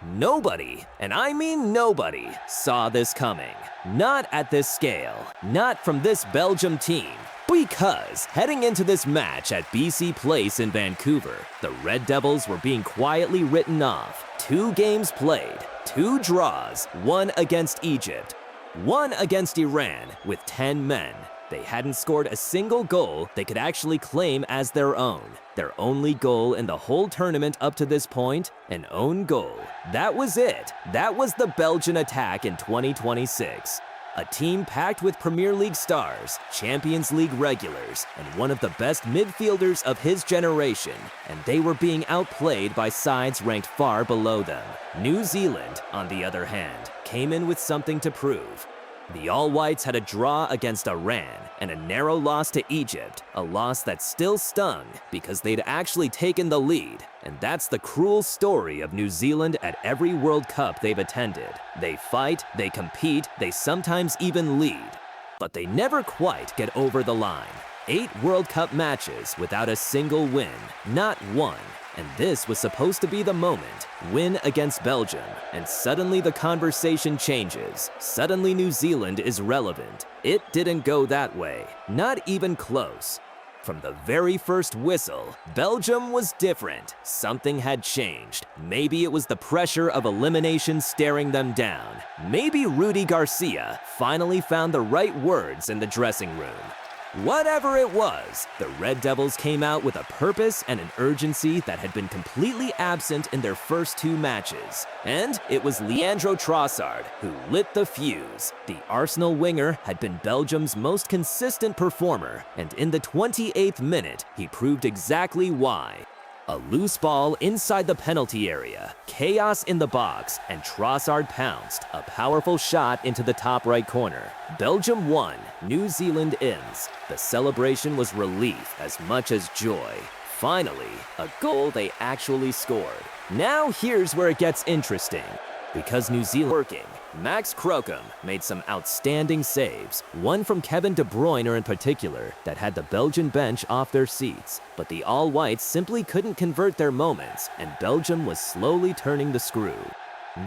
Nobody, and I mean nobody, saw this coming. Not at this scale, not from this Belgium team. Because heading into this match at BC Place in Vancouver, the Red Devils were being quietly written off. 2 games played, 2 draws, 1 against Egypt, 1 against Iran with 10 men. They hadn't scored a single goal they could actually claim as their own. Their only goal in the whole tournament up to this point, an own goal. That was it. That was the Belgian attack in 2026. A team packed with Premier League stars, Champions League regulars, and one of the best midfielders of his generation, and they were being outplayed by sides ranked far below them. New Zealand, on the other hand, came in with something to prove. The All-Whites had a draw against Iran and a narrow loss to Egypt, a loss that still stung because they'd actually taken the lead. And that's the cruel story of New Zealand at every World Cup they've attended. They fight, they compete, they sometimes even lead, but they never quite get over the line. 8 World Cup matches without a single win, not one. And this was supposed to be the moment. Win against Belgium, and suddenly the conversation changes. Suddenly New Zealand is relevant. It didn't go that way, not even close. From the very first whistle, Belgium was different. Something had changed. Maybe it was the pressure of elimination staring them down. Maybe Rudy Garcia finally found the right words in the dressing room. Whatever it was, the Red Devils came out with a purpose and an urgency that had been completely absent in their first 2 matches. And it was Leandro Trossard who lit the fuse. The Arsenal winger had been Belgium's most consistent performer, and in the 28th minute, he proved exactly why. A loose ball inside the penalty area, chaos in the box, and Trossard pounced, a powerful shot into the top right corner. Belgium won, New Zealand ends. The celebration was relief as much as joy. Finally, a goal they actually scored. Now here's where it gets interesting. Because New Zealand working, Max Crocombe made some outstanding saves, one from Kevin De Bruyne in particular that had the Belgian bench off their seats. But the All-Whites simply couldn't convert their moments, and Belgium was slowly turning the screw.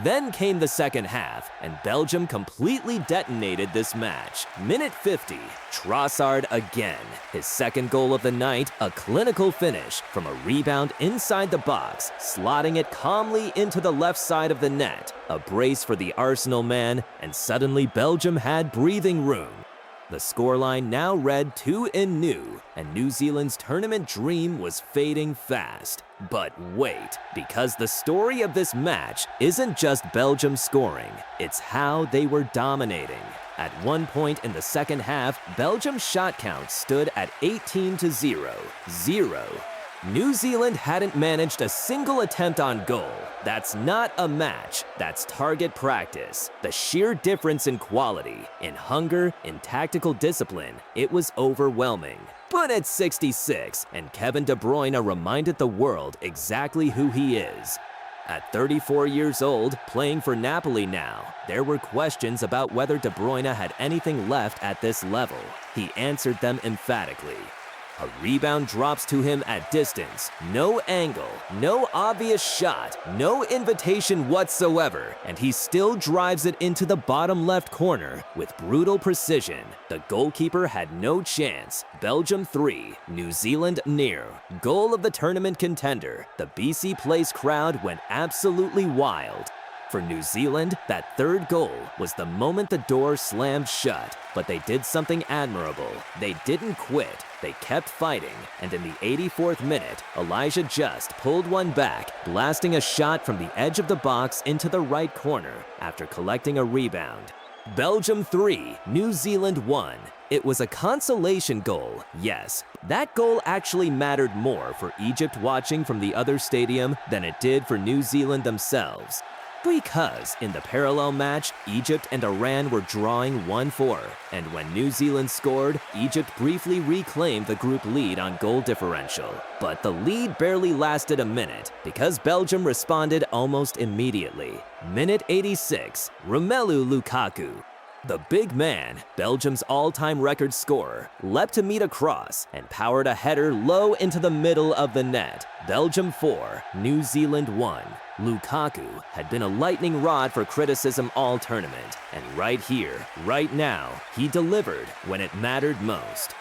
Then came the second half, and Belgium completely detonated this match. Minute 50, Trossard again. His second goal of the night, a clinical finish from a rebound inside the box, slotting it calmly into the left side of the net. A brace for the Arsenal man, and suddenly Belgium had breathing room. The scoreline now read 2-0, and New Zealand's tournament dream was fading fast. But wait, because the story of this match isn't just Belgium scoring, it's how they were dominating. At one point in the second half, Belgium's shot count stood at 18-0. New Zealand hadn't managed a single attempt on goal. That's not a match, that's target practice. The sheer difference in quality, in hunger, in tactical discipline, it was overwhelming. But at 66, and Kevin De Bruyne reminded the world exactly who he is. At 34 years old, playing for Napoli now, there were questions about whether De Bruyne had anything left at this level. He answered them emphatically. A rebound drops to him at distance, no angle, no obvious shot, no invitation whatsoever, and he still drives it into the bottom left corner with brutal precision. The goalkeeper had no chance. Belgium 3, New Zealand 0. Goal of the tournament contender. The BC Place crowd went absolutely wild. For New Zealand, that third goal was the moment the door slammed shut. But they did something admirable. They didn't quit. They kept fighting, and in the 84th minute, Elijah Just pulled one back, blasting a shot from the edge of the box into the right corner after collecting a rebound. Belgium 3, New Zealand 1. It was a consolation goal, yes. That goal actually mattered more for Egypt watching from the other stadium than it did for New Zealand themselves. Because in the parallel match, Egypt and Iran were drawing 1-4, and when New Zealand scored, Egypt briefly reclaimed the group lead on goal differential. But the lead barely lasted a minute, because Belgium responded almost immediately. Minute 86, Romelu Lukaku. The big man, Belgium's all-time record scorer, leapt to meet a cross and powered a header low into the middle of the net. Belgium 4, New Zealand 1. Lukaku had been a lightning rod for criticism all tournament, and right here, right now, he delivered when it mattered most.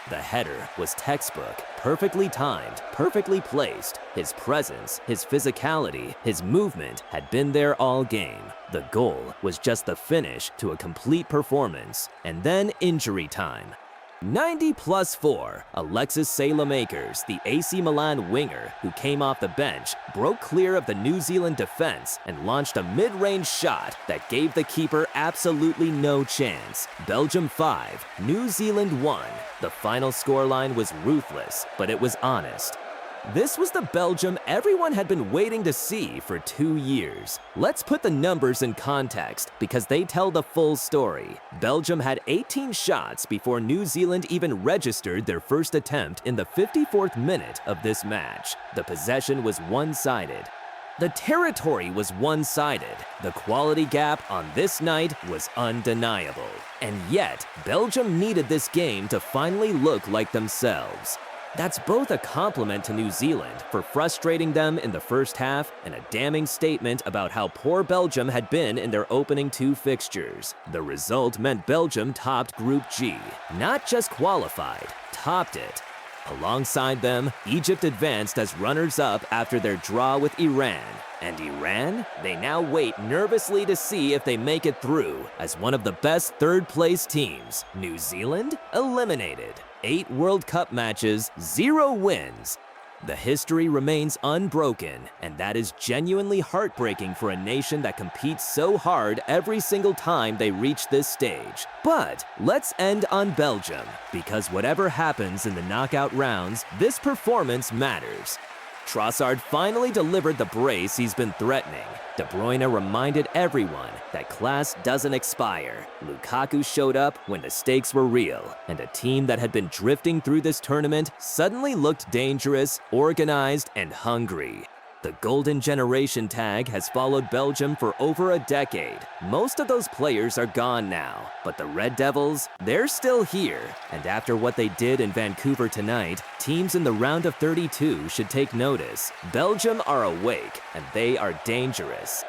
The header was textbook, perfectly timed, perfectly placed. His presence, his physicality, his movement had been there all game. The goal was just the finish to a complete performance, and then injury time. 90+4, Alexis Saelemaekers, the AC Milan winger who came off the bench, broke clear of the New Zealand defense and launched a mid-range shot that gave the keeper absolutely no chance. Belgium 5, New Zealand 1. The final scoreline was ruthless, but it was honest. This was the Belgium everyone had been waiting to see for 2 years. Let's put the numbers in context because they tell the full story. Belgium had 18 shots before New Zealand even registered their first attempt in the 54th minute of this match. The possession was one-sided. The territory was one-sided. The quality gap on this night was undeniable. And yet, Belgium needed this game to finally look like themselves. That's both a compliment to New Zealand for frustrating them in the first half and a damning statement about how poor Belgium had been in their opening 2 fixtures. The result meant Belgium topped Group G, not just qualified, topped it. Alongside them, Egypt advanced as runners-up after their draw with Iran. And Iran? They now wait nervously to see if they make it through as one of the best third-place teams. New Zealand? Eliminated. 8 World Cup matches, 0 wins. The history remains unbroken, and that is genuinely heartbreaking for a nation that competes so hard every single time they reach this stage. But let's end on Belgium, because whatever happens in the knockout rounds, this performance matters. Trossard finally delivered the brace he's been threatening. De Bruyne reminded everyone that class doesn't expire. Lukaku showed up when the stakes were real, and a team that had been drifting through this tournament suddenly looked dangerous, organized, and hungry. The Golden Generation tag has followed Belgium for over a decade. Most of those players are gone now, but the Red Devils, they're still here. And after what they did in Vancouver tonight, teams in the round of 32 should take notice. Belgium are awake, and they are dangerous.